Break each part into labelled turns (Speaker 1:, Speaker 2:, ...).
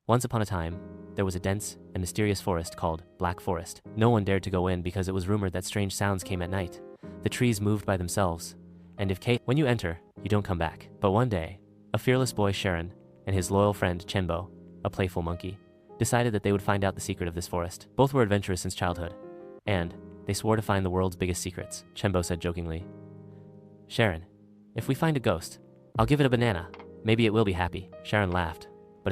Speaker 1: Once upon a time, there was a dense and mysterious forest called Black Forest. No one dared to go in because it was rumored that strange sounds came at night. The trees moved by themselves, and when you enter, you don't come back. But one day, a fearless boy, Sharon, and his loyal friend, Chenbo, a playful monkey, decided that they would find out the secret of this forest. Both were adventurous since childhood, and they swore to find the world's biggest secrets. Chenbo said jokingly, "Sharon, if we find a ghost, I'll give it a banana. Maybe it will be happy." Sharon laughed, but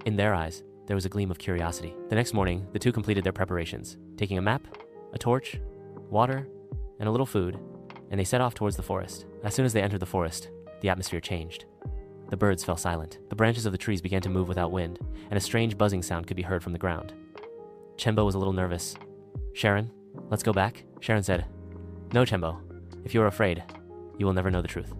Speaker 1: in their eyes, there was a gleam of curiosity. The next morning, the two completed their preparations, taking a map, a torch, water, and a little food, and they set off towards the forest. As soon as they entered the forest, the atmosphere changed. The birds fell silent. The branches of the trees began to move without wind, and a strange buzzing sound could be heard from the ground. Chenbo was a little nervous. "Sharon, let's go back?" Sharon said, "No, Chenbo. If you are afraid, you will never know the truth."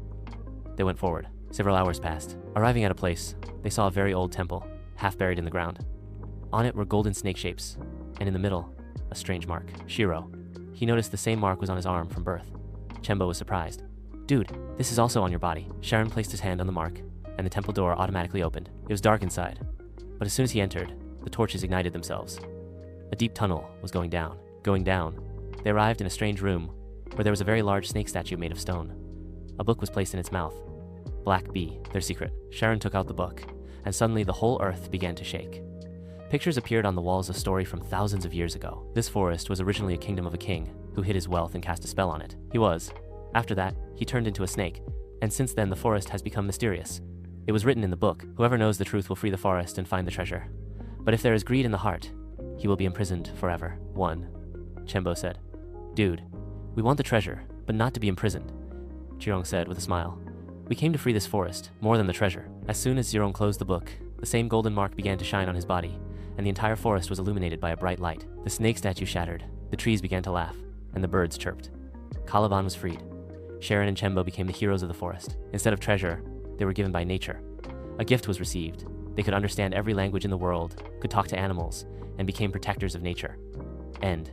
Speaker 1: They went forward. Several hours passed. Arriving at a place, they saw a very old temple, half buried in the ground. On it were golden snake shapes, and in the middle, a strange mark. Shiro. He noticed the same mark was on his arm from birth. Chenbo was surprised. "Dude, this is also on your body." Sharon placed his hand on the mark, and the temple door automatically opened. It was dark inside, but as soon as he entered, the torches ignited themselves. A deep tunnel was going down. Going down, they arrived in a strange room where there was a very large snake statue made of stone. A book was placed in its mouth. Black Bee, their secret. Sharon took out the book, and suddenly the whole earth began to shake. Pictures appeared on the walls of story from thousands of years ago. This forest was originally a kingdom of a king who hid his wealth and cast a spell on it. After that, he turned into a snake, and since then the forest has become mysterious. It was written in the book, whoever knows the truth will free the forest and find the treasure. But if there is greed in the heart, he will be imprisoned forever. Chenbo said, "Dude, we want the treasure, but not to be imprisoned." Jirong said with a smile, "We came to free this forest, more than the treasure." As soon as Jirong closed the book, the same golden mark began to shine on his body, and the entire forest was illuminated by a bright light. The snake statue shattered, the trees began to laugh, and the birds chirped. Calaban was freed. Sharon and Chenbo became the heroes of the forest. Instead of treasure, they were given by nature. A gift was received. They could understand every language in the world, could talk to animals, and became protectors of nature. End.